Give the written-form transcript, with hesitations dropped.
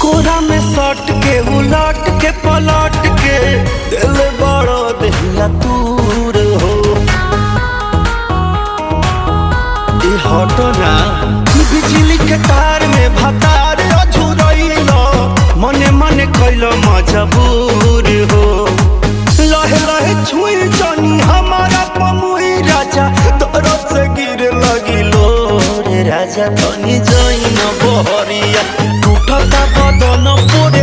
कोरा में सट के उलट के पलट के दिल बड़ो दहिया दूर हो। हटो ना बिजली के तार में भतार अझुरैलो मने मने कैलो मजबूर हो। लहे लहे छुई जानी हमारा पमुई राजा तरफ से गिर लगिलो रे राजा तनी जाइन बहरिया टूटता बदन पोरे